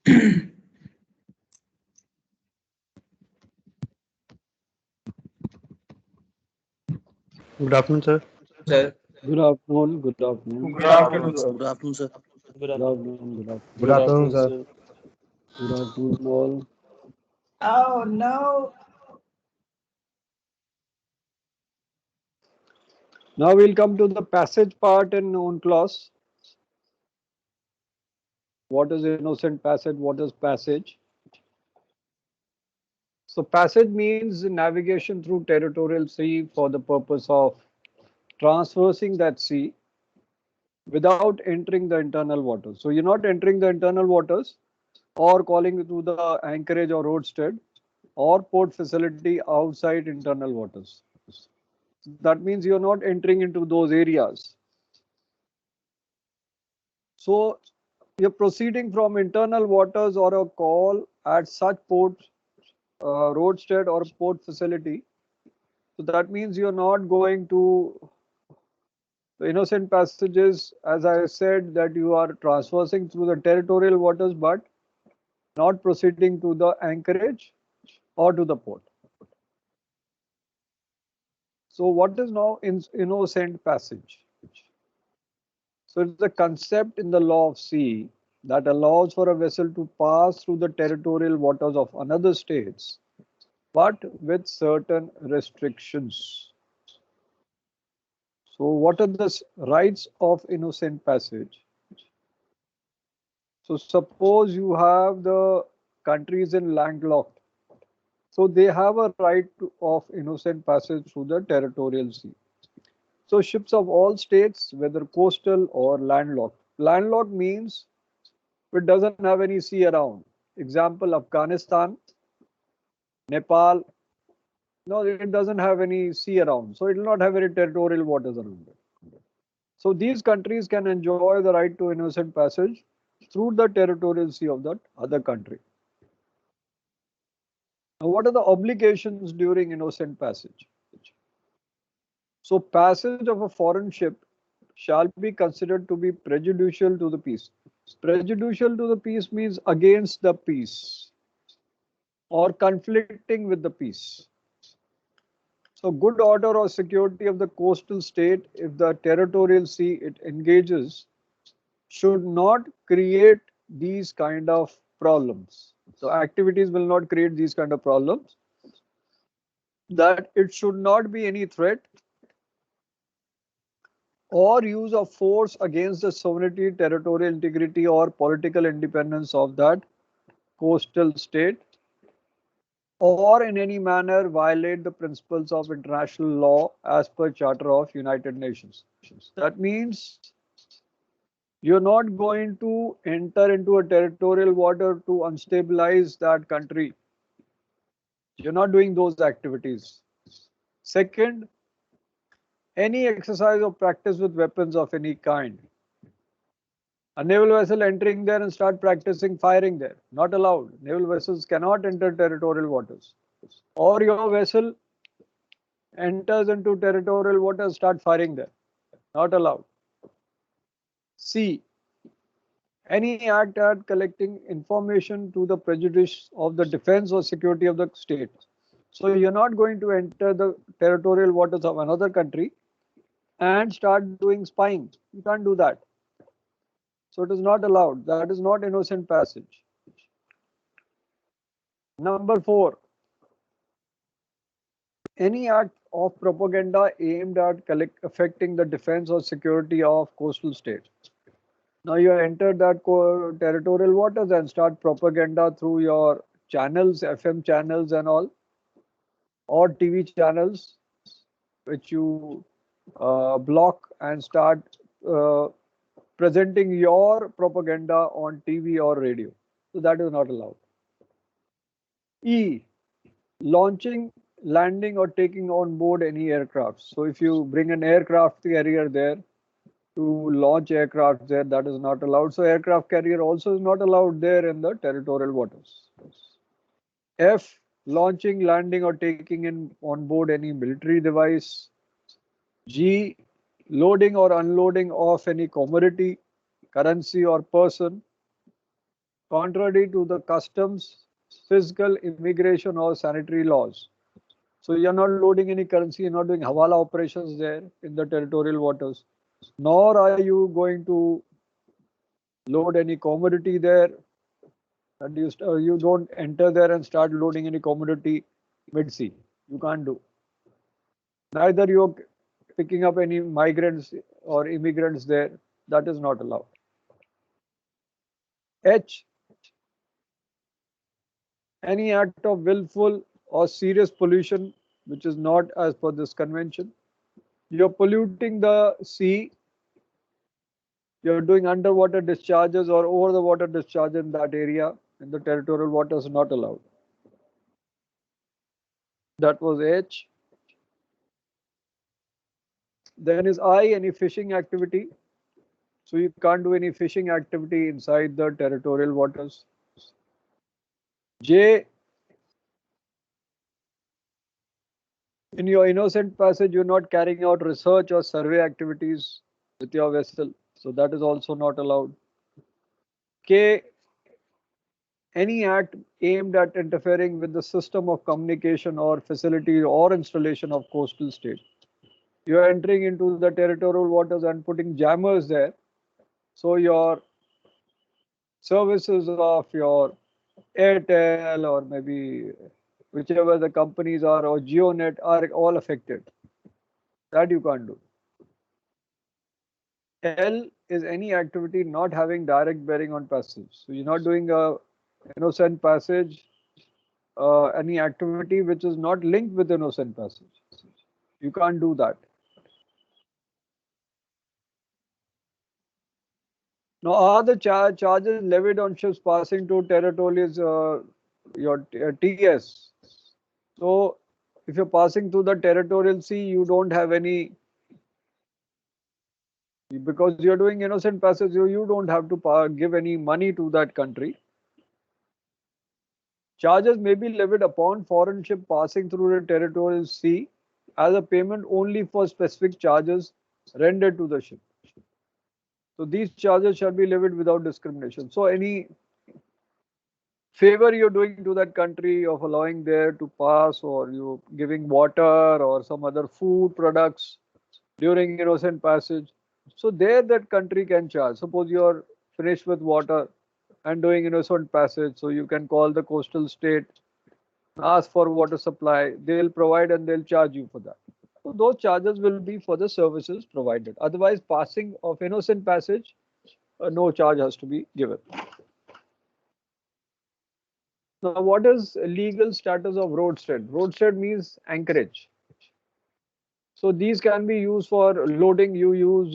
Good afternoon, sir. Sir, Good afternoon. Good afternoon. Good afternoon, sir. Good afternoon, sir. Good afternoon. Good Good afternoon. afternoon, sir. Good afternoon, all. Oh no. Now we'll come to the passage part in UNCLOS. What is innocent passage? What is passage? So passage means navigation through territorial sea for the purpose of traversing that sea without entering the internal waters. So you're not entering the internal waters or calling to the anchorage or roadstead or port facility outside internal waters. That means you're not entering into those areas. So you're proceeding from internal waters or a call at such port, roadstead or port facility. So that means you're not going to the innocent passages, as I said, that you are traversing through the territorial waters, but not proceeding to the anchorage or to the port. So what is now innocent passage? So it's a concept in the law of sea that allows for a vessel to pass through the territorial waters of another states, but with certain restrictions. So what are the rights of innocent passage? So suppose you have the countries in landlocked. So they have a right of innocent passage through the territorial sea. So ships of all states, whether coastal or landlocked. Landlocked means it doesn't have any sea around. Example, Afghanistan, Nepal. No, it doesn't have any sea around. So it will not have any territorial waters around it. So these countries can enjoy the right to innocent passage through the territorial sea of that other country. Now, what are the obligations during innocent passage? So passage of a foreign ship shall be considered to be prejudicial to the peace. Prejudicial to the peace means against the peace or conflicting with the peace. So good order or security of the coastal state, if the territorial sea it engages, should not create these kind of problems. So activities will not create these kind of problems. That it should not be any threat or use of force against the sovereignty, territorial integrity, or political independence of that coastal state, or in any manner violate the principles of international law as per Charter of United Nations. That means you're not going to enter into a territorial water to unstabilize that country. You're not doing those activities. Second, any exercise or practice with weapons of any kind. A naval vessel entering there and start practicing firing there. Not allowed. Naval vessels cannot enter territorial waters. Or your vessel enters into territorial waters, start firing there. Not allowed. C. Any act at collecting information to the prejudice of the defense or security of the state. So you're not going to enter the territorial waters of another country and start doing spying. You can't do that. So it is not allowed. That is not innocent passage. Number 4. Any act of propaganda aimed at affecting the defense or security of coastal states. Now you enter that territorial waters and start propaganda through your channels, FM channels and all, or TV channels, which you block and start uh, presenting your propaganda on TV or radio. So that is not allowed. E. Launching, landing or taking on board any aircraft. So if you bring an aircraft carrier there to launch aircraft there, that is not allowed. So aircraft carrier also is not allowed there in the territorial waters. F. Launching, landing or taking in on board any military device. G. Loading or unloading of any commodity, currency or person. contrary to the customs, fiscal, immigration, or sanitary laws. So you're not loading any currency, you're not doing hawala operations there in the territorial waters, nor are you going to load any commodity there. And you don't enter there and start loading any commodity mid-sea. You can't do. Neither you're picking up any migrants or immigrants there. That is not allowed. H. Any act of willful or serious pollution which is not as per this convention. You're polluting the sea. You're doing underwater discharges or over the water discharge in that area in the territorial waters, not allowed. That was H. Then is I, any fishing activity. So you can't do any fishing activity inside the territorial waters. J, in your innocent passage, you're not carrying out research or survey activities with your vessel. So that is also not allowed. K, any act aimed at interfering with the system of communication or facility or installation of coastal state. You are entering into the territorial waters and putting jammers there. So your services of your Airtel or maybe whichever the companies are or GeoNet are all affected. That you can't do. L is any activity not having direct bearing on passage. So you're not doing a innocent passage, any activity which is not linked with innocent passage. You can't do that. Now, are the charges levied on ships passing to territories your TS? So, if you're passing through the territorial sea, you don't have any, because you're doing innocent passage, you don't have to give any money to that country. Charges may be levied upon foreign ship passing through the territorial sea as a payment only for specific charges rendered to the ship. So these charges shall be levied without discrimination. So any favor you're doing to that country of allowing there to pass, or you giving water or some other food products during innocent passage, so there that country can charge. Suppose you're finished with water and doing innocent passage, so you can call the coastal state, ask for water supply, they'll provide and they'll charge you for that. So those charges will be for the services provided. Otherwise, passing of innocent passage, no charge has to be given. Now, what is legal status of roadstead? Roadstead means anchorage. So these can be used for loading. You use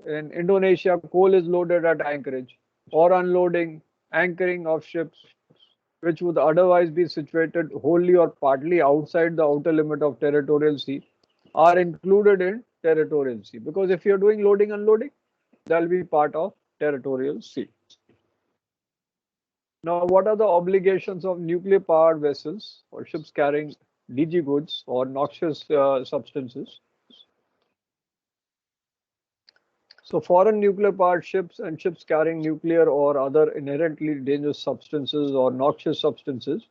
in Indonesia, coal is loaded at anchorage, or unloading, anchoring of ships, which would otherwise be situated wholly or partly outside the outer limit of territorial sea, are included in territorial sea. Because if you're doing loading, unloading, they'll be part of territorial sea. Now, what are the obligations of nuclear powered vessels or ships carrying DG goods or noxious substances? So, foreign nuclear powered ships and ships carrying nuclear or other inherently dangerous substances or noxious substances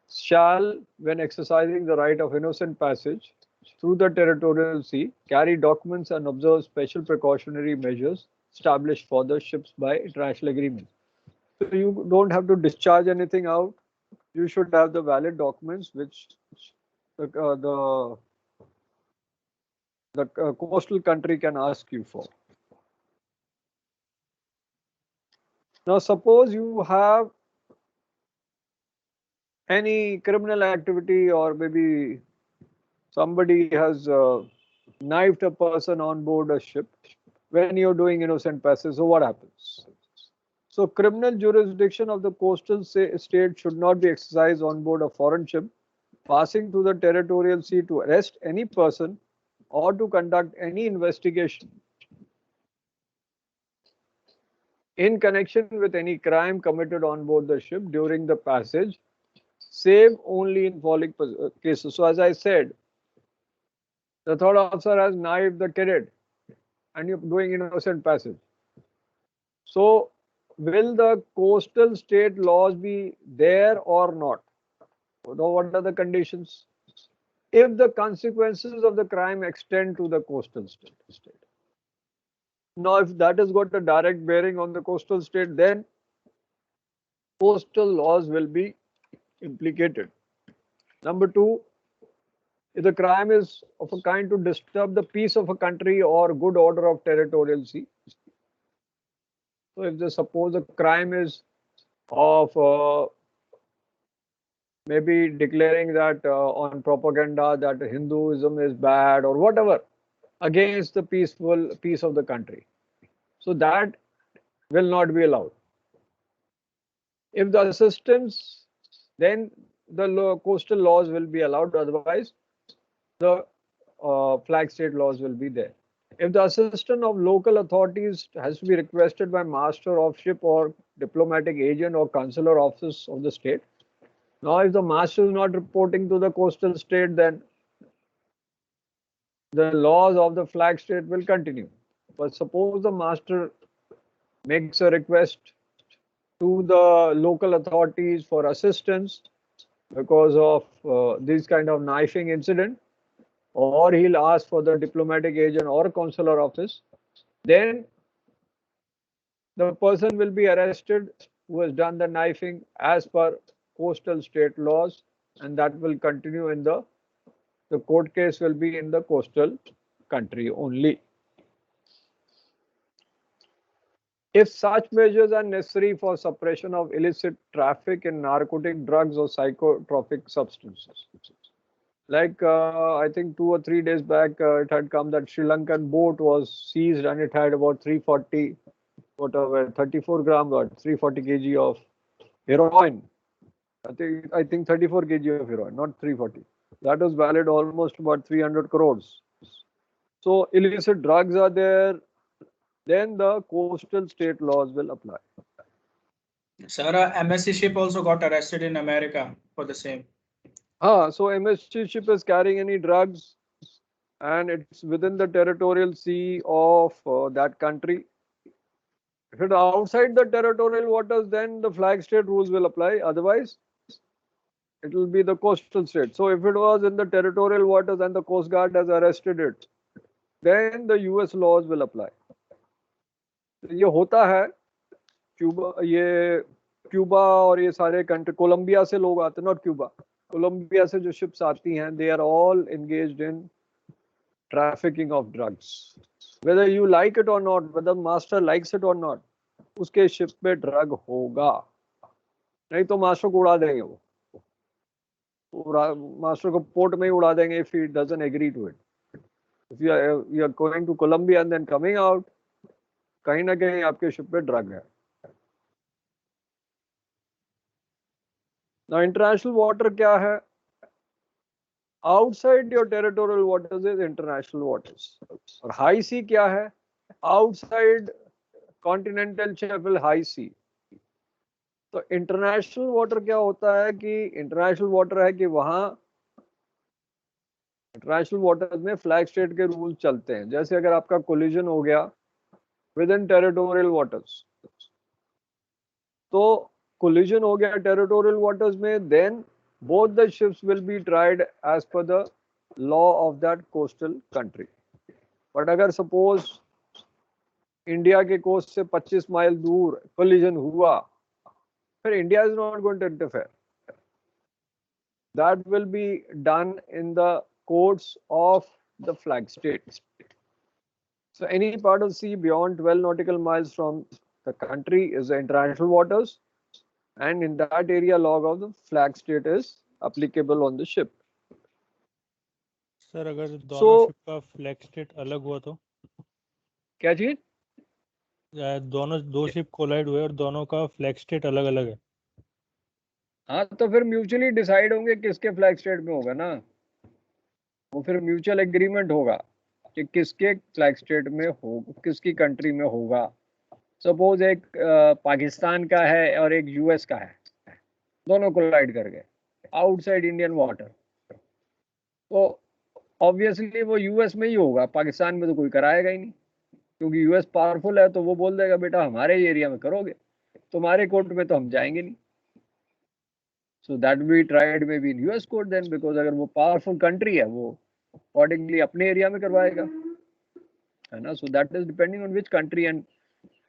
shall, when exercising the right of innocent passage through the territorial sea, carry documents and observe special precautionary measures established for the ships by international agreement. So you don't have to discharge anything out. You should have the valid documents which the coastal country can ask you for. Now, suppose you have any criminal activity, or maybe somebody has knifed a person on board a ship when you're doing innocent passage. So what happens? So criminal jurisdiction of the coastal state should not be exercised on board a foreign ship passing through the territorial sea to arrest any person or to conduct any investigation in connection with any crime committed on board the ship during the passage, save only in following cases. So as I said, the third officer has knifed the cadet and you're doing innocent passage. So will the coastal state laws be there or not? What are the conditions? If the consequences of the crime extend to the coastal state. Now, if that has got a direct bearing on the coastal state, then coastal laws will be implicated. Number two, if the crime is of a kind to disturb the peace of a country or good order of territorial sea. So if they suppose a crime is of maybe declaring that on propaganda that Hinduism is bad or whatever against the peace of the country. So that will not be allowed. If the assistance, then the coastal laws will be allowed. Otherwise, the flag state laws will be there. If the assistance of local authorities has to be requested by master of ship or diplomatic agent or consular office of the state. Now, if the master is not reporting to the coastal state, then the laws of the flag state will continue. But suppose the master makes a request to the local authorities for assistance because of this kind of knifing incident, or he'll ask for the diplomatic agent or consular office, then the person will be arrested who has done the knifing as per coastal state laws, and that will continue in the court case will be in the coastal country only. If such measures are necessary for suppression of illicit traffic in narcotic drugs or psychotropic substances. Like I think 2 or 3 days back, it had come that Sri Lankan boat was seized and it had about 340, whatever, 34 grams or 340 kg of heroin. I think 34 kg of heroin, not 340. That was valued almost about 300 crores. So illicit drugs are there, then the coastal state laws will apply. Sir, a MSC ship also got arrested in America for the same. So MSC ship is carrying any drugs and it's within the territorial sea of that country. If it's outside the territorial waters, then the flag state rules will apply. Otherwise, it will be the coastal state. So if it was in the territorial waters and the Coast Guard has arrested it, then the US laws will apply. ये होता है Cuba और ये सारे country, Colombia से लोग आते हैं, नॉट क्यूबा, कोलंबिया से जो शिप्स आती हैं, they are all engaged in trafficking of drugs. Whether you like it or not, whether master likes it or not, उसके शिप पे ड्रग होगा, नहीं तो मास्टर को उड़ा देंगे, वो मास्टर को पोर्ट में ही उड़ा देंगे if he doesn't agree to it. If you are going to Colombia and then coming out, कहीं ना कहीं आपके शिप पे ड्रग है. Now international water क्या है? Outside your territorial waters is international waters. और high sea क्या है? Outside continental shelf is high sea. तो इंटरनेशनल वाटर क्या होता है कि इंटरनेशनल वाटर है कि वहां इंटरनेशनल वाटर में फ्लैग स्टेट के रूल चलते हैं. जैसे अगर आपका कोलिजन हो गया विद इन टेरिटोरियल वाटर्स, तो कोलिजन हो गया टेरिटोरियल वाटर्स में, then both the ships will be tried as per the law of that coastal country. But अगर suppose इंडिया के कोस्ट से 25 माइल दूर कोलिजन हुआ, फिर India is not going to interfere. That will be done in the courts of the flag state. So any part of sea beyond 12 nautical miles from the country is the international waters, and in that area law of the flag state is applicable on the ship. Sir अगर दोनों ship का flag state अलग हुआ तो क्या चीज? दोनों दो शिप कोलाइड हुए और दोनों का फ्लैग स्टेट अलग अलग है. हाँ, तो फिर म्यूचुअली डिसाइड होंगे किसके फ्लैग स्टेट में होगा ना, वो फिर म्यूचुअल एग्रीमेंट होगा कि किसके फ्लैग स्टेट में हो, किसकी कंट्री में होगा. सपोज एक पाकिस्तान का है और एक यूएस का है, दोनों कोलाइड कर गए आउटसाइड इंडियन वाटर, तो ऑब्वियसली वो यूएस में ही होगा, पाकिस्तान में तो कोई कराएगा ही नहीं, क्योंकि यूएस पावरफुल है, तो वो बोल देगा बेटा हमारे ही एरिया में करोगे. तुम्हारे कोर्ट में तो हम जाएंगे नहीं. So that we tried maybe in US court then, because अगर वो पावरफुल कंट्री है वो अकॉर्डिंगली अपने एरिया में करवाएगा, है ना. So that is depending on which country. And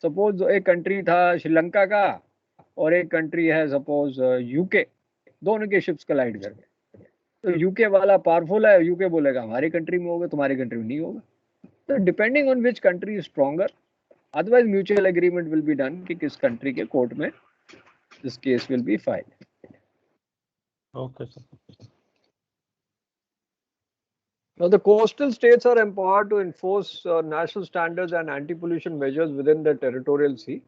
suppose एक कंट्री था श्रीलंका का और एक कंट्री है सपोज यूके, दोनों के शिप्स कलाइड कर गए, तो यूके वाला पावरफुल है, यूके बोलेगा हमारी कंट्री में होगा, तुम्हारी कंट्री में नहीं होगा. तो depending on which country is stronger, otherwise mutual agreement will be done कि किस कंट्री के कोर्ट में this case will be filed. Okay, sir. Now, the coastal states are empowered to enforce national standards and anti-pollution measures within the territorial sea,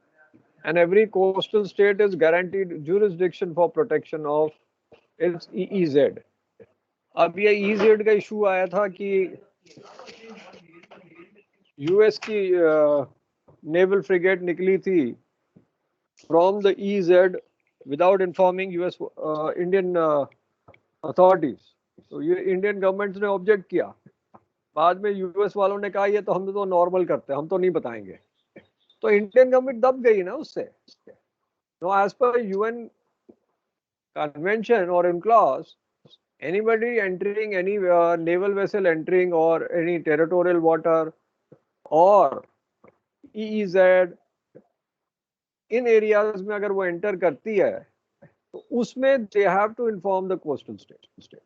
and every coastal state is guaranteed jurisdiction for protection of its EEZ. अब ये EEZ का issue आया था कि US की naval frigate निकली थी from the EEZ without informing US Indian authorities. तो ये इंडियन गवर्नमेंट ने ऑब्जेक्ट किया. बाद में यूएस वालों ने कहा ये तो हम तो नॉर्मल करते हैं, हम तो नहीं बताएंगे. तो इंडियन गवर्नमेंट दब गई ना उससे. No, as per UN convention और UNCLOS, anybody entering any naval vessel entering or any territorial water or EEZ in areas में अगर वो एंटर करती है तो उसमें they have to inform the coastal state.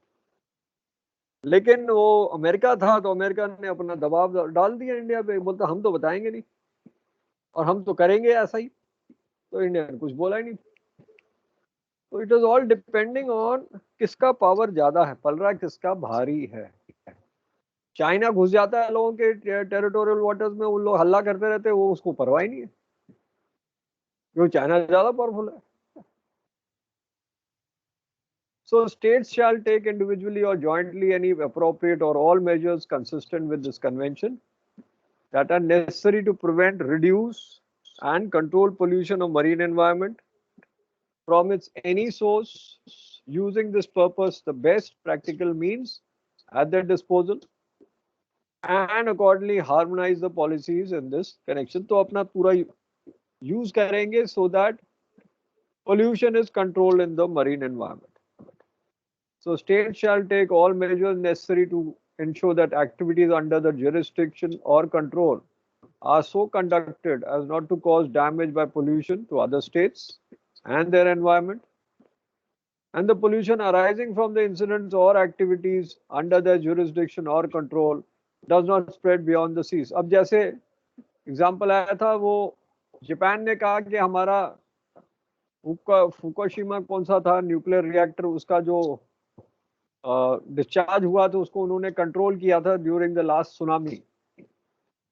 लेकिन वो अमेरिका था तो अमेरिका ने अपना दबाव डाल दिया इंडिया पे, बोलता हम तो बताएंगे नहीं और हम तो करेंगे ऐसा ही. तो इंडिया ने कुछ बोला ही नहीं. तो it is all depending on किसका पावर ज्यादा है, पलड़ा किसका भारी है. चाइना घुस जाता है लोगों के टेरिटोरियल वाटर्स में, वो लोग हल्ला करते रहते हैं, वो उसको परवाह ही नहीं है क्योंकि चाइना ज्यादा पावरफुल है. So states shall take individually or jointly any appropriate or all measures consistent with this convention that are necessary to prevent, reduce and control pollution of marine environment from its any source, using this purpose the best practical means at their disposal, and accordingly harmonize the policies in this connection. तो अपना पूरा use करेंगे so that pollution is controlled in the marine environment. So states shall take all measures necessary to ensure that activities under the jurisdiction or control are so conducted as not to cause damage by pollution to other states and their environment, and the pollution arising from the incidents or activities under their jurisdiction or control does not spread beyond the seas. अब जैसे example आया था, वो Japan ने कहा कि हमारा Fukushima कौन सा था न्यूक्लियर रिएक्टर, उसका जो डिस्चार्ज हुआ तो उसको उन्होंने कंट्रोल किया था ड्यूरिंग द लास्ट सुनामी.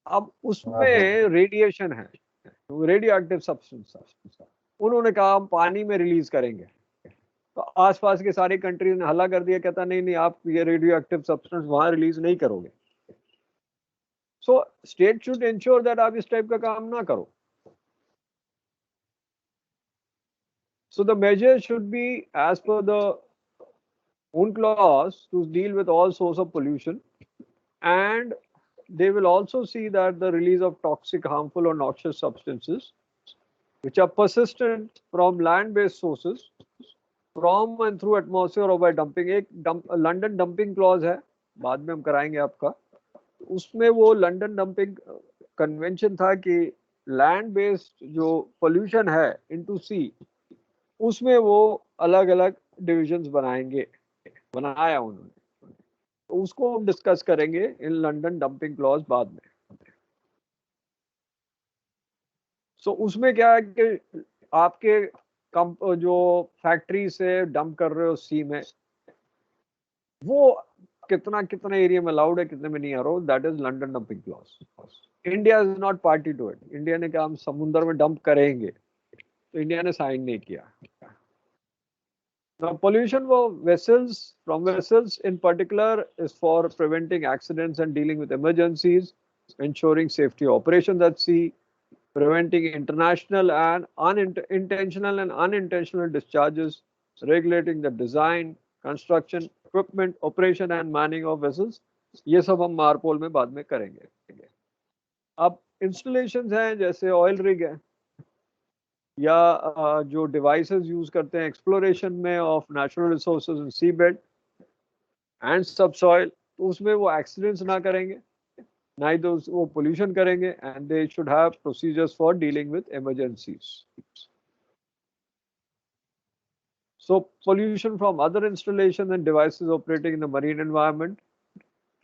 अब उसमें रेडिएशन है, रेडियो एक्टिव सब्सटेंस. उन्होंने कहा हम पानी में रिलीज करेंगे, तो आसपास के सारी कंट्रीज ने हल्ला कर दिया, कहता नहीं नहीं आप ये रेडियो एक्टिव सब्सटेंस वहां रिलीज नहीं करोगे. So state should ensure that आप इस टाइप का काम ना करो. So the measure should be as per the UNCLOS to deal with all source of pollution, and they will also see that the release of toxic, harmful or noxious substances which are persistent from land-based sources from and through atmosphere or by dumping. एक London dumping clause है, बाद में हम कराएंगे आपका. उसमें वो London dumping convention था कि लैंड बेस्ड जो पोल्यूशन है इनटू सी, उसमें वो अलग अलग डिविजन्स बनाया उन्होंने. तो उसको हम डिस्कस करेंगे इन लंदन डंपिंग क्लॉज बाद में. सो उसमें क्या है कि आपके जो फैक्ट्री से डंप कर रहे हो सी में, वो कितना कितना एरिया में अलाउड है, कितने में नहीं allowed, that is London dumping clause. India is not party to it. India ने कहा हम समुद्र में डंप करेंगे, तो इंडिया ने साइन नहीं किया. Now, pollution from vessels in particular is for preventing accidents and dealing with emergencies, ensuring safety operations at sea, preventing international and unintentional and unintentional discharges, regulating the design, construction, equipment, operation and manning of vessels. ये सब हम मारपोल में बाद में करेंगे. अब installations हैं जैसे ऑयल रिग है, या जो डिवाइसेस यूज करते हैं एक्सप्लोरेशन में of natural resources in seabed and subsoil, तो उसमें वो एक्सीडेंट्स ना करेंगे, ना ही तो वो पोल्यूशन करेंगे, and they should have procedures for dealing with emergencies. So pollution from other installations and devices operating in the marine environment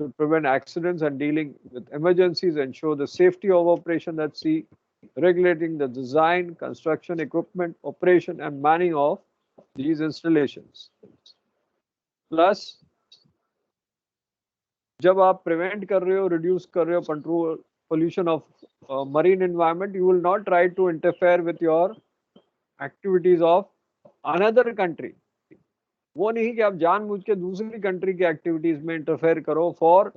to prevent accidents and dealing with emergencies, ensure the safety of operation at sea, regulating the design, construction, equipment, operation and manning of these installations. Plus, जब आप prevent कर रहे हो, reduce कर रहे हो, control pollution of marine environment, you will not try to interfere with your activities of another country. वो नहीं कि आप जानबूझ के दूसरी कंट्री की एक्टिविटीज में इंटरफेयर करो for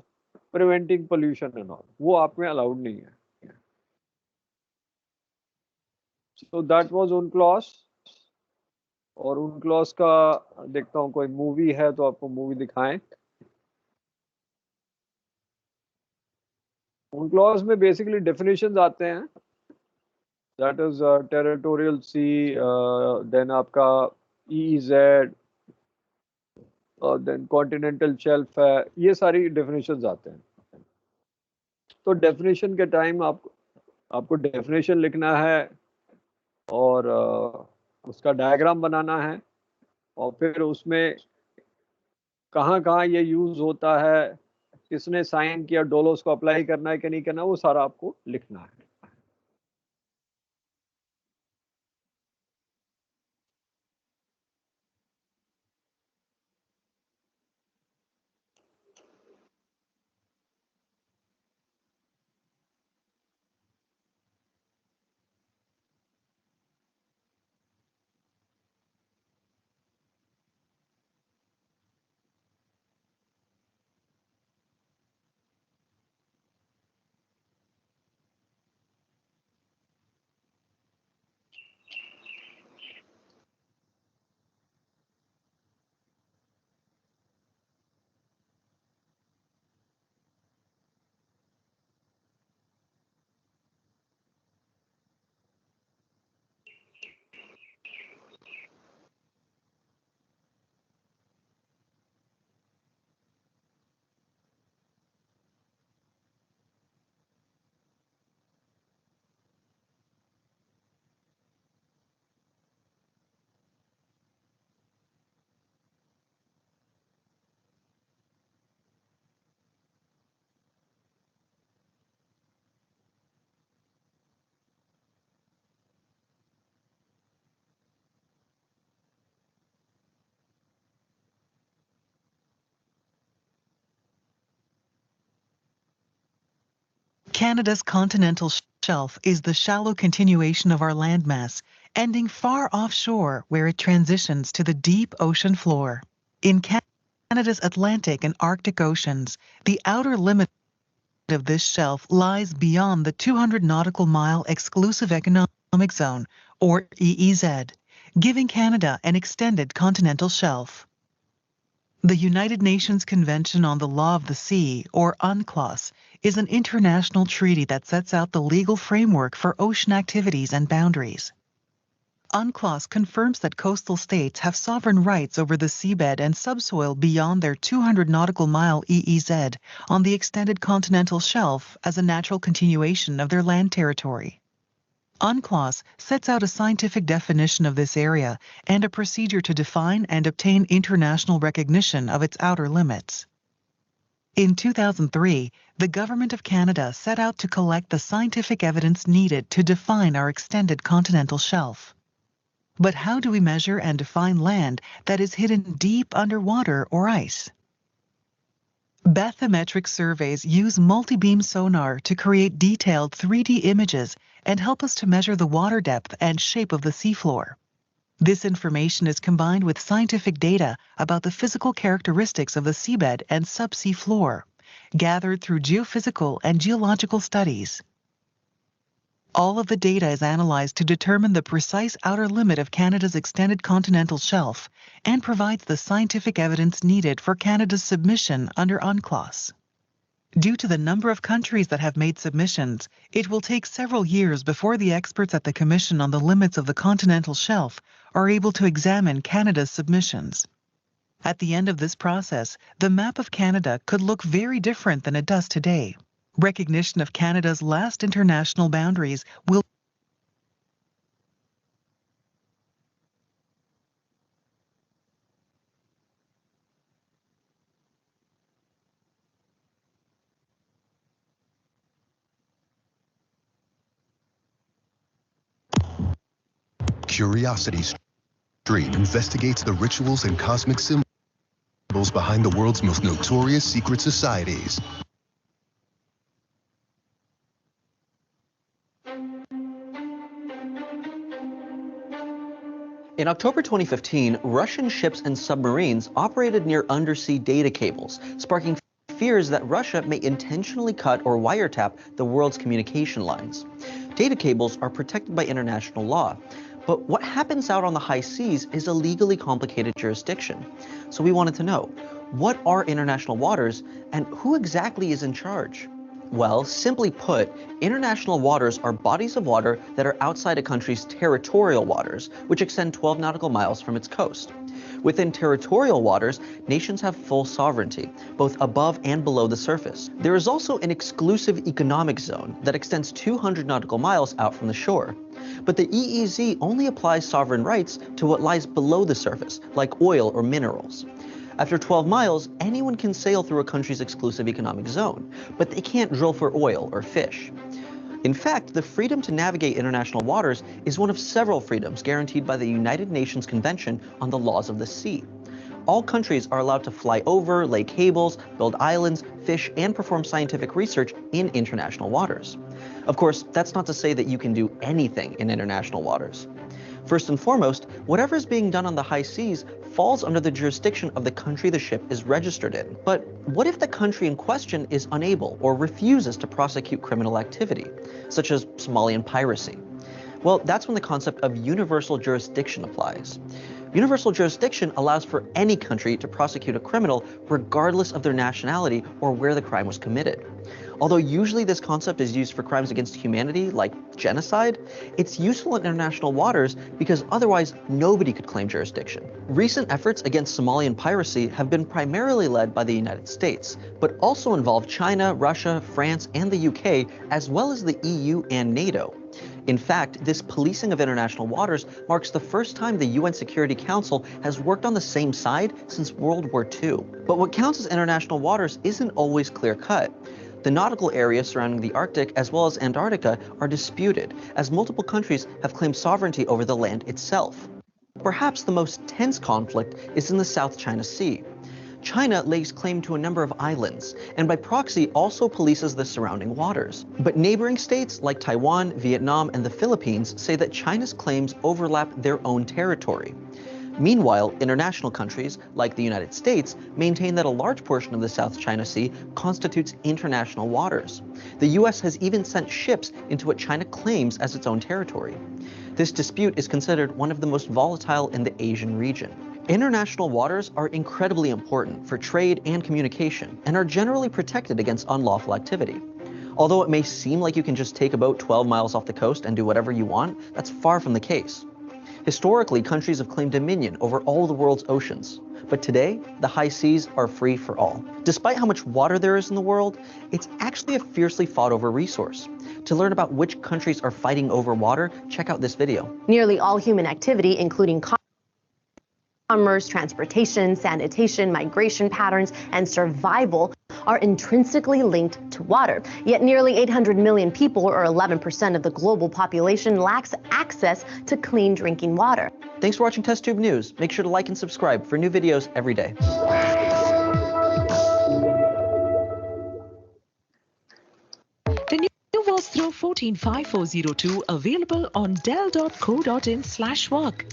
preventing pollution and all, वो आप में अलाउड नहीं है. So that was UNCLOS. और UNCLOS का देखता हूँ कोई मूवी है तो आपको मूवी दिखाएं. UNCLOS में बेसिकली डेफिनेशंस आते हैं. That is territorial sea, then आपका EEZ, और देन कॉन्टिनेंटल शेल्फ है, ये सारी डेफिनेशंस आते हैं. तो डेफिनेशन के टाइम आपको डेफिनेशन लिखना है और उसका डायग्राम बनाना है, और फिर उसमें कहाँ कहाँ ये यूज होता है, किसने साइन किया, डोलोस को अप्लाई करना है कि नहीं करना, वो सारा आपको लिखना है. Canada's continental shelf is the shallow continuation of our landmass, ending far offshore where it transitions to the deep ocean floor. In Canada's Atlantic and Arctic Oceans, the outer limit of this shelf lies beyond the 200 nautical mile exclusive economic zone, or EEZ, giving Canada an extended continental shelf. The United Nations Convention on the Law of the Sea, or UNCLOS, is an international treaty that sets out the legal framework for ocean activities and boundaries. UNCLOS confirms that coastal states have sovereign rights over the seabed and subsoil beyond their 200 nautical mile EEZ on the extended continental shelf as a natural continuation of their land territory. UNCLOS sets out a scientific definition of this area and a procedure to define and obtain international recognition of its outer limits. In 2003, the Government of Canada set out to collect the scientific evidence needed to define our extended continental shelf. But how do we measure and define land that is hidden deep underwater or ice? Bathymetric surveys use multi-beam sonar to create detailed 3D images and help us to measure the water depth and shape of the seafloor. This information is combined with scientific data about the physical characteristics of the seabed and subsea floor, gathered through geophysical and geological studies. All of the data is analyzed to determine the precise outer limit of Canada's extended continental shelf and provides the scientific evidence needed for Canada's submission under UNCLOS. Due to the number of countries that have made submissions, it will take several years before the experts at the Commission on the Limits of the Continental Shelf are able to examine Canada's submissions. At the end of this process, the map of Canada could look very different than it does today. Recognition of Canada's last international boundaries will Curiosity Street investigates the rituals and cosmic symbols behind the world's most notorious secret societies. In October 2015, Russian ships and submarines operated near undersea data cables, sparking fears that Russia may intentionally cut or wiretap the world's communication lines. Data cables are protected by international law, but what happens out on the high seas is a legally complicated jurisdiction. So we wanted to know, what are international waters and who exactly is in charge? Well, simply put, international waters are bodies of water that are outside a country's territorial waters, which extend 12 nautical miles from its coast. Within territorial waters, nations have full sovereignty, both above and below the surface. There is also an exclusive economic zone that extends 200 nautical miles out from the shore. But the EEZ only applies sovereign rights to what lies below the surface, like oil or minerals. After 12 miles, anyone can sail through a country's exclusive economic zone, but they can't drill for oil or fish. In fact, the freedom to navigate international waters is one of several freedoms guaranteed by the United Nations Convention on the Laws of the Sea. All countries are allowed to fly over, lay cables, build islands, fish, and perform scientific research in international waters. Of course, that's not to say that you can do anything in international waters. First and foremost, whatever is being done on the high seas falls under the jurisdiction of the country the ship is registered in. But what if the country in question is unable or refuses to prosecute criminal activity, such as Somalian piracy? Well, that's when the concept of universal jurisdiction applies. Universal jurisdiction allows for any country to prosecute a criminal regardless of their nationality or where the crime was committed. Although usually this concept is used for crimes against humanity, like genocide, it's useful in international waters because otherwise nobody could claim jurisdiction. Recent efforts against Somalian piracy have been primarily led by the United States, but also involve China, Russia, France, and the UK, as well as the EU and NATO. In fact, this policing of international waters marks the first time the UN Security Council has worked on the same side since World War II. But what counts as international waters isn't always clear-cut. The nautical areas surrounding the Arctic as well as Antarctica are disputed, as multiple countries have claimed sovereignty over the land itself. Perhaps the most tense conflict is in the South China Sea. China lays claim to a number of islands, and by proxy also polices the surrounding waters. But neighboring states like Taiwan, Vietnam, and the Philippines say that China's claims overlap their own territory. Meanwhile, international countries, like the United States, maintain that a large portion of the South China Sea constitutes international waters. The US has even sent ships into what China claims as its own territory. This dispute is considered one of the most volatile in the Asian region. International waters are incredibly important for trade and communication, and are generally protected against unlawful activity. Although it may seem like you can just take a boat 12 miles off the coast and do whatever you want, that's far from the case. Historically, countries have claimed dominion over all the world's oceans. But today, the high seas are free for all. Despite how much water there is in the world, it's actually a fiercely fought over resource. To learn about which countries are fighting over water, check out this video. Nearly all human activity, including commerce, transportation, sanitation, migration patterns, and survival, are intrinsically linked to water. Yet nearly 800 million people, or 11% of the global population, lacks access to clean drinking water. Thanks for watching TestTube News. Make sure to like and subscribe for new videos every day. The new was through 145402 available on dell.co.in/work.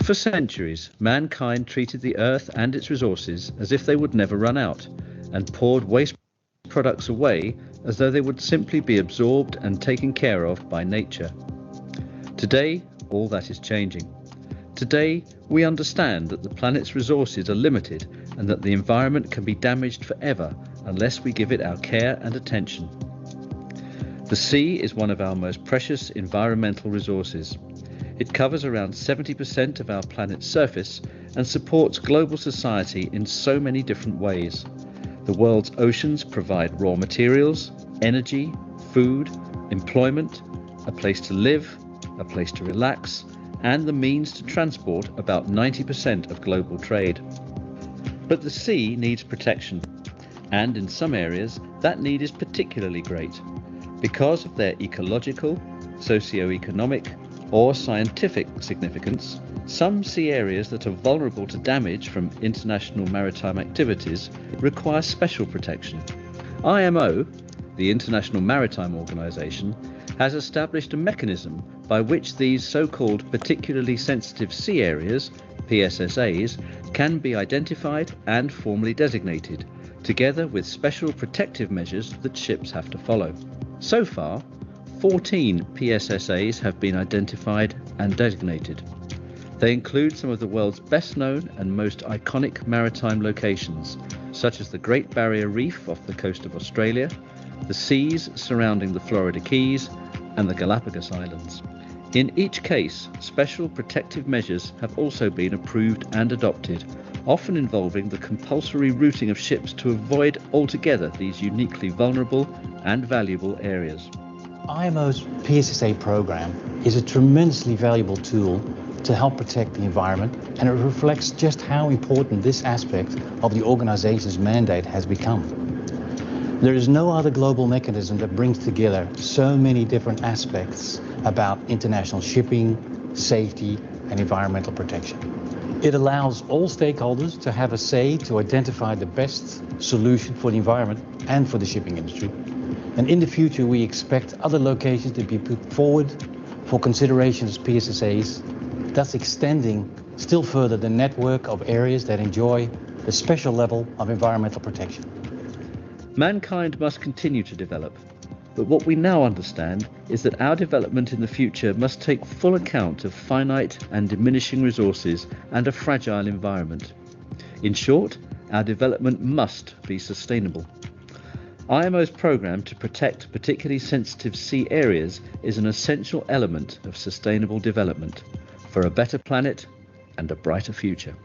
For centuries, mankind treated the earth and its resources as if they would never run out, and poured waste products away as though they would simply be absorbed and taken care of by nature. Today, all that is changing. Today, we understand that the planet's resources are limited and that the environment can be damaged forever unless we give it our care and attention. The sea is one of our most precious environmental resources. It covers around 70% of our planet's surface and supports global society in so many different ways. The world's oceans provide raw materials, energy, food, employment, a place to live, a place to relax, and the means to transport about 90% of global trade. But the sea needs protection, and in some areas that need is particularly great because of their ecological, socio-economic, or scientific significance. Some sea areas that are vulnerable to damage from international maritime activities require special protection. IMO, the International Maritime Organization, has established a mechanism by which these so-called particularly sensitive sea areas, PSSAs, can be identified and formally designated, together with special protective measures that ships have to follow. So far, 14 PSSAs have been identified and designated. They include some of the world's best known and most iconic maritime locations, such as the Great Barrier Reef off the coast of Australia, the seas surrounding the Florida Keys, and the Galapagos Islands. In each case, special protective measures have also been approved and adopted, often involving the compulsory routing of ships to avoid altogether these uniquely vulnerable and valuable areas. IMO's PSSA program is a tremendously valuable tool to help protect the environment, and it reflects just how important this aspect of the organization's mandate has become. There is no other global mechanism that brings together so many different aspects about international shipping, safety, and environmental protection. It allows all stakeholders to have a say to identify the best solution for the environment and for the shipping industry. And in the future, we expect other locations to be put forward for consideration as PSSAs, thus extending still further the network of areas that enjoy the special level of environmental protection. Mankind must continue to develop, but what we now understand is that our development in the future must take full account of finite and diminishing resources and a fragile environment. In short, our development must be sustainable. IMO's program to protect particularly sensitive sea areas is an essential element of sustainable development for a better planet and a brighter future.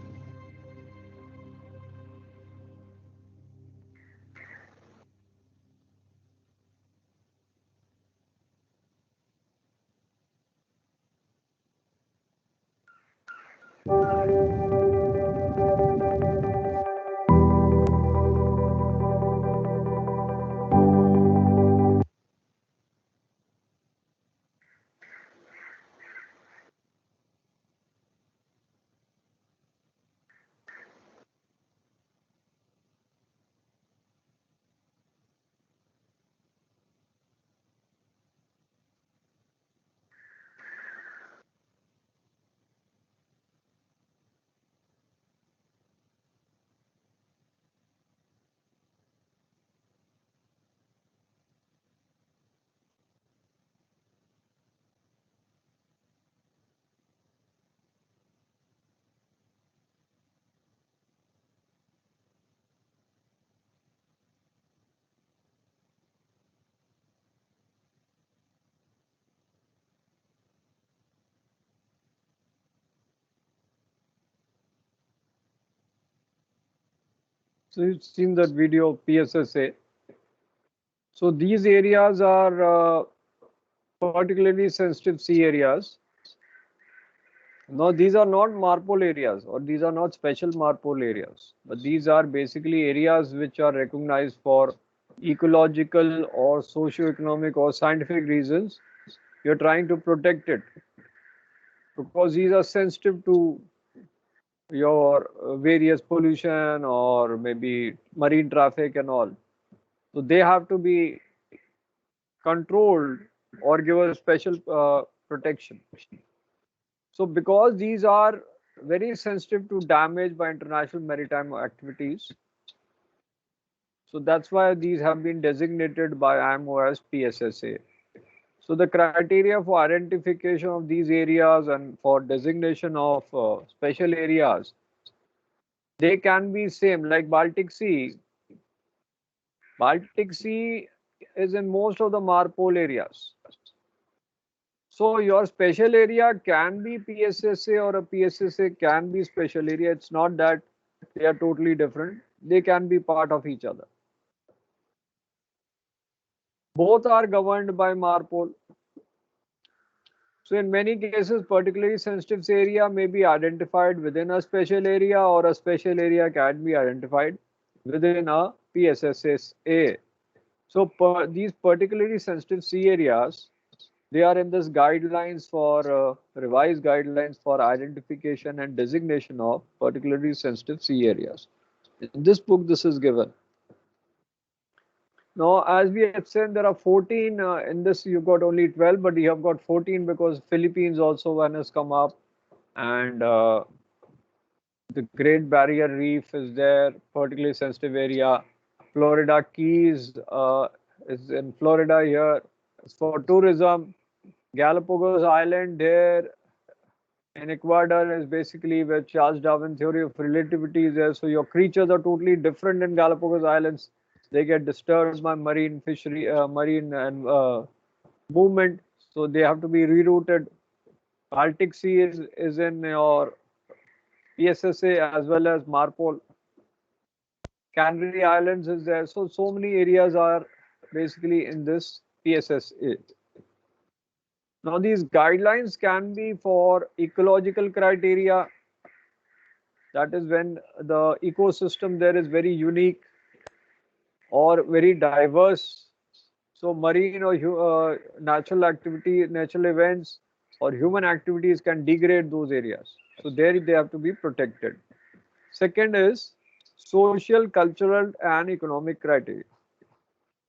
So you've seen that video of PSSA. So these areas are particularly sensitive sea areas. Now these are not MARPOL areas, or these are not special MARPOL areas, but these are basically areas which are recognized for ecological or socio-economic or scientific reasons. You're trying to protect it because these are sensitive to your various pollution or maybe marine traffic and all. So they have to be controlled or given special protection. So because these are very sensitive to damage by international maritime activities. So that's why these have been designated by IMO as PSSA. So the criteria for identification of these areas and for designation of special areas, they can be same like Baltic Sea. Baltic Sea is in most of the Marpol areas. So your special area can be PSSA or a PSSA can be special area. It's not that they are totally different. They can be part of each other. Both are governed by Marpol. So in many cases, particularly sensitive area may be identified within a special area or a special area can be identified within a PSSA. So these particularly sensitive sea areas, they are in this guidelines for revised guidelines for identification and designation of particularly sensitive sea areas. In this book, this is given. Now, as we have said, there are 14. In this, you've got only 12, but you have got 14 because Philippines also one has come up, and the Great Barrier Reef is there, particularly sensitive area. Florida Keys is in Florida here. It's for tourism. Galapagos Island there in Ecuador is basically where Charles Darwin theory of relativity is there. So your creatures are totally different in Galapagos Islands. They get disturbed by marine fishery, marine and movement. So they have to be rerouted. Baltic Sea is in your PSSA as well as Marpol. Canary Islands is there. So many areas are basically in this PSSA. Now these guidelines can be for ecological criteria. That is when the ecosystem there is very unique or very diverse. So marine or natural activity, natural events or human activities can degrade those areas. So there they have to be protected. Second is social, cultural and economic criteria.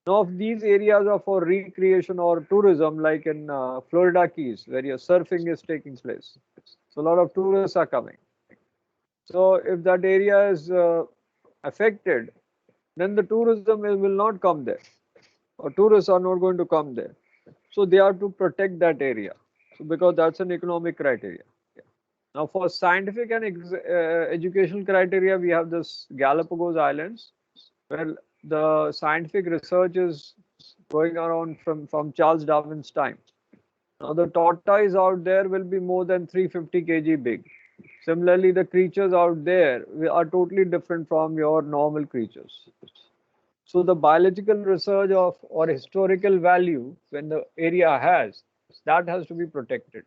Now, if these areas are for recreation or tourism, like in Florida Keys, where your surfing is taking place, so a lot of tourists are coming. So, if that area is affected, then the tourism will not come there, or tourists are not going to come there. So, they have to protect that area, so because that's an economic criteria. Now, for scientific and educational criteria, we have this Galapagos Islands, where the scientific research is going around from Charles Darwin's time. Now the tortoise out there will be more than 350 kg big. Similarly, the creatures out there are totally different from your normal creatures. So the biological research of or historical value when the area has, that has to be protected.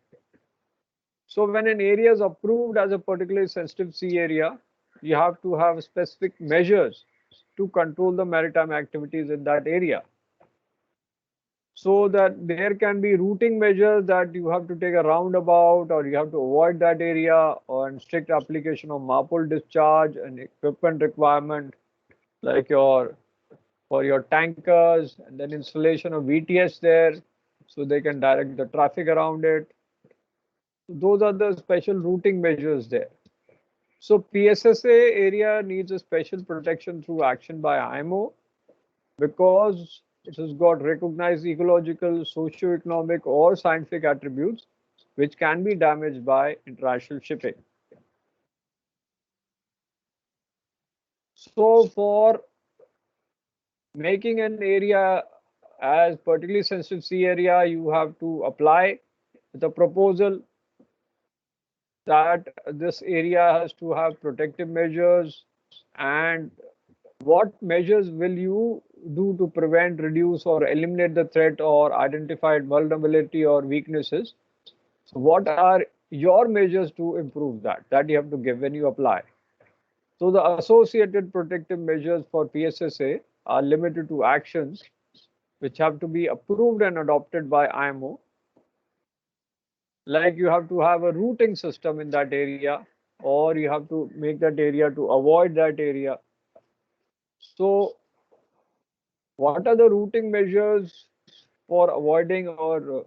So when an area is approved as a particularly sensitive sea area, you have to have specific measures to control the maritime activities in that area. So that there can be routing measures that you have to take a roundabout or you have to avoid that area or strict application of MARPOL discharge and equipment requirement like for your tankers and then installation of VTS there so they can direct the traffic around it. Those are the special routing measures there. So PSSA area needs a special protection through action by IMO because it has got recognized ecological, socio-economic or scientific attributes which can be damaged by international shipping. So for making an area as particularly sensitive sea area, you have to apply the proposal that this area has to have protective measures and what measures will you do to prevent, reduce or eliminate the threat or identified vulnerability or weaknesses. So what are your measures to improve that? That you have to give when you apply. So the associated protective measures for PSSA are limited to actions which have to be approved and adopted by IMO. Like you have to have a routing system in that area or you have to make that area to avoid that area. So what are the routing measures for avoiding or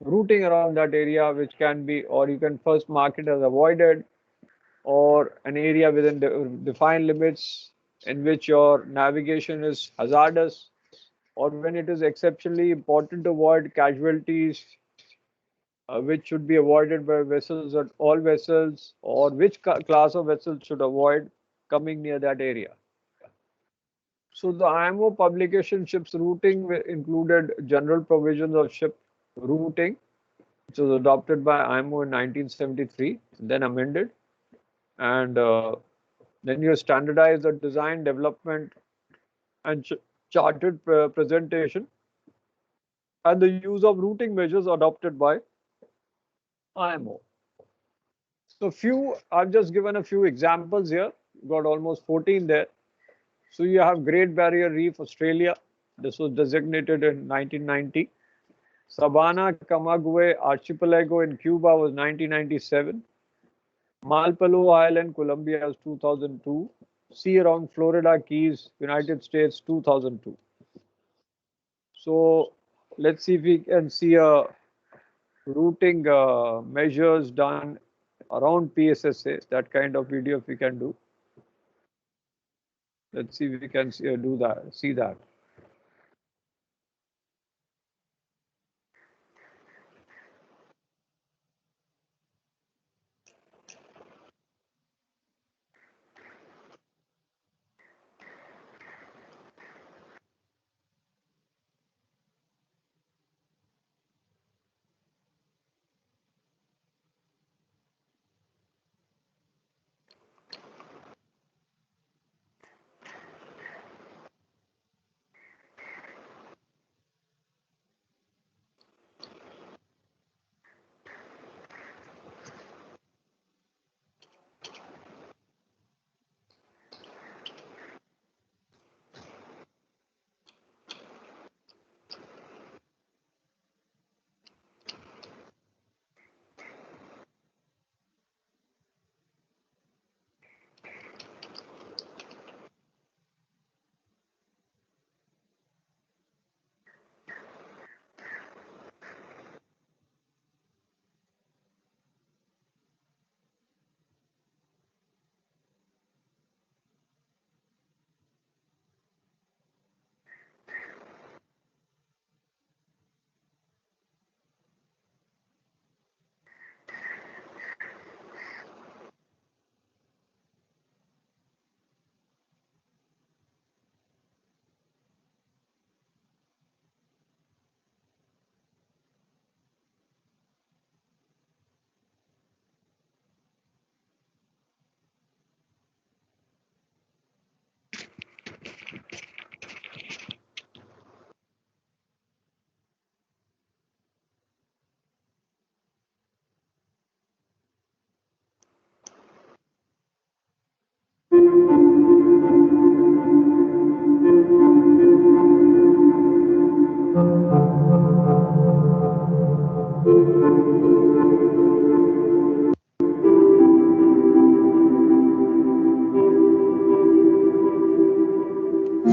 routing around that area which can be or you can first mark it as avoided or an area within defined limits in which your navigation is hazardous, or when it is exceptionally important to avoid casualties, which should be avoided by vessels at all vessels, or which class of vessels should avoid coming near that area. So the IMO publication ships routing included general provisions of ship routing, which was adopted by IMO in 1973, then amended, and then you standardize the design, development, and charted presentation, and the use of routing measures adopted by IMO. So I've just given a few examples here. You've got almost 14 there. So you have Great Barrier Reef, Australia. This was designated in 1990. Sabana Camagüey Archipelago in Cuba was 1997. Malpelo Island, Colombia was 2002. Sea around Florida Keys, United States, 2002. So let's see if we can see a routing measures done around PSSA, that kind of video if we can do. Let's see if we can see that.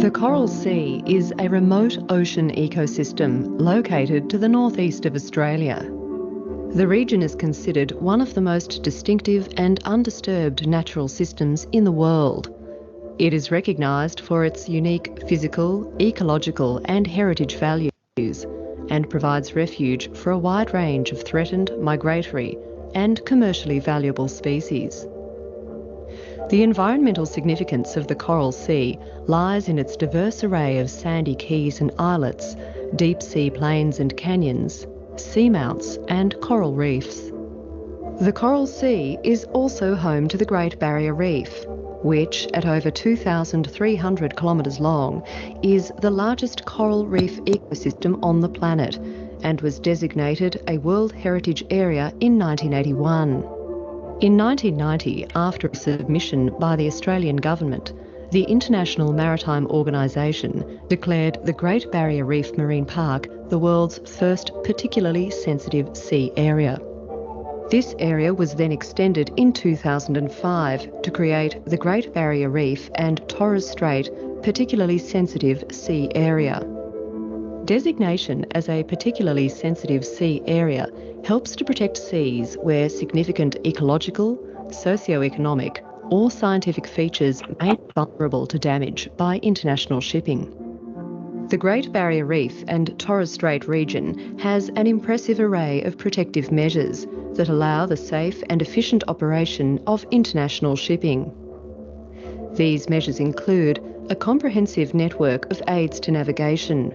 The Coral Sea is a remote ocean ecosystem located to the northeast of Australia. The region is considered one of the most distinctive and undisturbed natural systems in the world. It is recognised for its unique physical, ecological and heritage values and provides refuge for a wide range of threatened, migratory and commercially valuable species. The environmental significance of the Coral Sea lies in its diverse array of sandy keys and islets, deep sea plains and canyons, seamounts and coral reefs. The Coral Sea is also home to the Great Barrier Reef, which, at over 2,300 kilometres long, is the largest coral reef ecosystem on the planet and was designated a World Heritage Area in 1981. In 1990, after a submission by the Australian Government, the International Maritime Organisation declared the Great Barrier Reef Marine Park the world's first particularly sensitive sea area. This area was then extended in 2005 to create the Great Barrier Reef and Torres Strait Particularly Sensitive Sea Area. Designation as a particularly sensitive sea area helps to protect seas where significant ecological, socio-economic, or scientific features made vulnerable to damage by international shipping. The Great Barrier Reef and Torres Strait region has an impressive array of protective measures that allow the safe and efficient operation of international shipping. These measures include a comprehensive network of aids to navigation,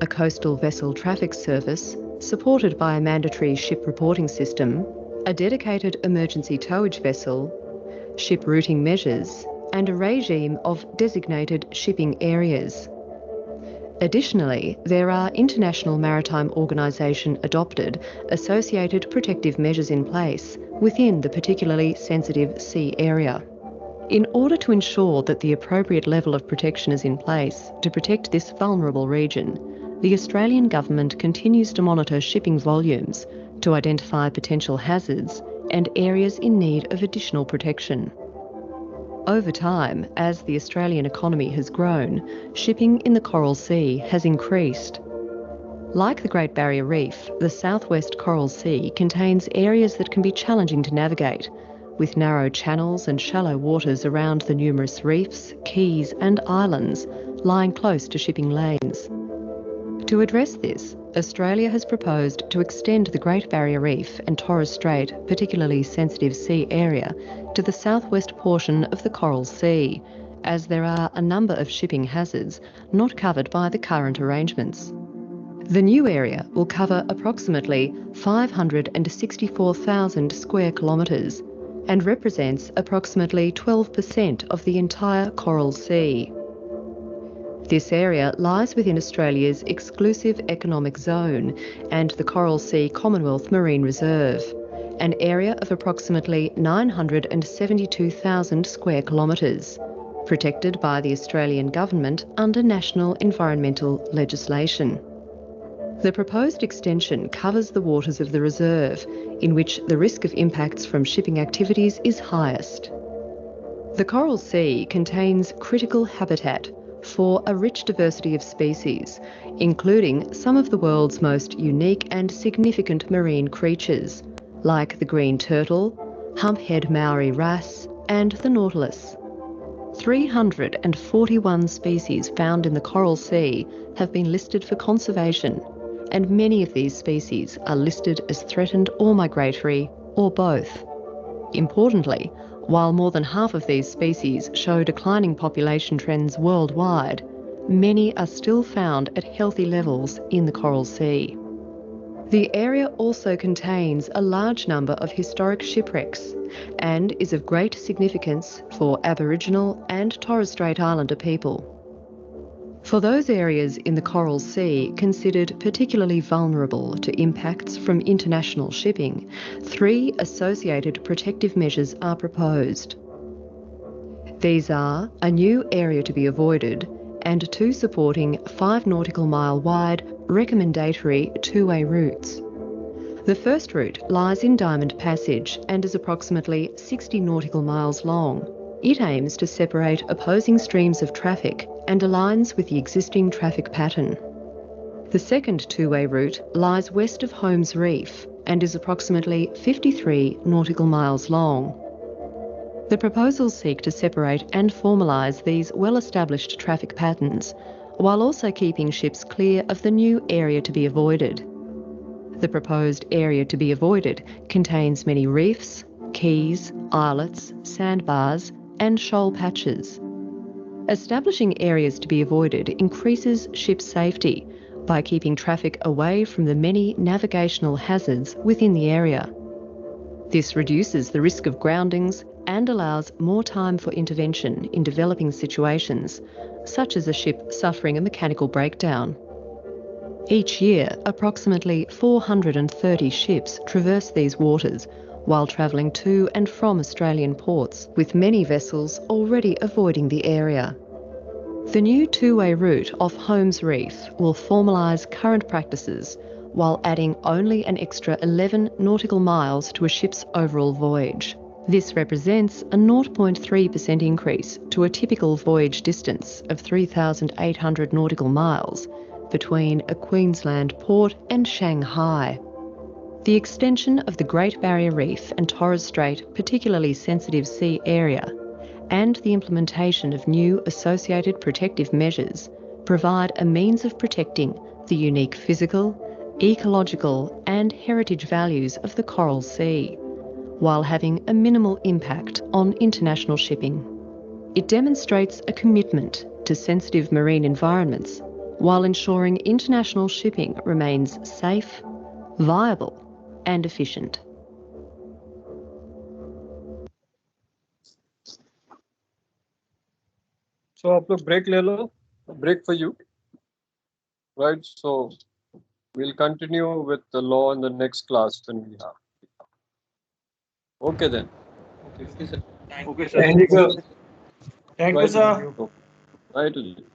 a coastal vessel traffic service supported by a mandatory ship reporting system, a dedicated emergency towage vessel, ship routing measures, and a regime of designated shipping areas. Additionally, there are International Maritime Organisation adopted associated protective measures in place within the particularly sensitive sea area. In order to ensure that the appropriate level of protection is in place to protect this vulnerable region, the Australian Government continues to monitor shipping volumes to identify potential hazards and areas in need of additional protection. Over time, as the Australian economy has grown, shipping in the Coral Sea has increased. Like the Great Barrier Reef, the southwest Coral Sea contains areas that can be challenging to navigate, with narrow channels and shallow waters around the numerous reefs, keys and islands lying close to shipping lanes. To address this, Australia has proposed to extend the Great Barrier Reef and Torres Strait particularly sensitive sea area to the southwest portion of the Coral Sea, as there are a number of shipping hazards not covered by the current arrangements. The new area will cover approximately 564,000 square kilometres and represents approximately 12% of the entire Coral Sea. This area lies within Australia's exclusive economic zone and the Coral Sea Commonwealth Marine Reserve, an area of approximately 972,000 square kilometres, protected by the Australian Government under national environmental legislation. The proposed extension covers the waters of the reserve, in which the risk of impacts from shipping activities is highest. The Coral Sea contains critical habitat for a rich diversity of species, including some of the world's most unique and significant marine creatures, like the green turtle, humphead Maori wrasse, and the nautilus. 341 species found in the Coral Sea have been listed for conservation, and many of these species are listed as threatened or migratory, or both. Importantly, while more than half of these species show declining population trends worldwide, many are still found at healthy levels in the Coral Sea. The area also contains a large number of historic shipwrecks and is of great significance for Aboriginal and Torres Strait Islander people. For those areas in the Coral Sea considered particularly vulnerable to impacts from international shipping, 3 associated protective measures are proposed. These are a new area to be avoided and 2 supporting 5 nautical mile wide recommendatory two-way routes. The first route lies in Diamond Passage and is approximately 60 nautical miles long. It aims to separate opposing streams of traffic and aligns with the existing traffic pattern. The second two-way route lies west of Holmes Reef and is approximately 53 nautical miles long. The proposals seek to separate and formalise these well-established traffic patterns, while also keeping ships clear of the new area to be avoided. The proposed area to be avoided contains many reefs, keys, islets, sandbars, and shoal patches. Establishing areas to be avoided increases ship safety by keeping traffic away from the many navigational hazards within the area. This reduces the risk of groundings and allows more time for intervention in developing situations, such as a ship suffering a mechanical breakdown. Each year, approximately 430 ships traverse these waters while travelling to and from Australian ports, with many vessels already avoiding the area. The new two-way route off Holmes Reef will formalise current practices while adding only an extra 11 nautical miles to a ship's overall voyage. This represents a 0.3% increase to a typical voyage distance of 3,800 nautical miles between a Queensland port and Shanghai. The extension of the Great Barrier Reef and Torres Strait particularly sensitive sea area and the implementation of new associated protective measures provide a means of protecting the unique physical, ecological and heritage values of the Coral Sea, while having a minimal impact on international shipping. It demonstrates a commitment to sensitive marine environments while ensuring international shipping remains safe, viable and efficient. So आप लोग break ले लो, break for you, right? So we'll continue with the law in the next class when we have. Okay then. Okay, sir. Okay, sir. Thank you, sir. Thank you, Right. sir. Right.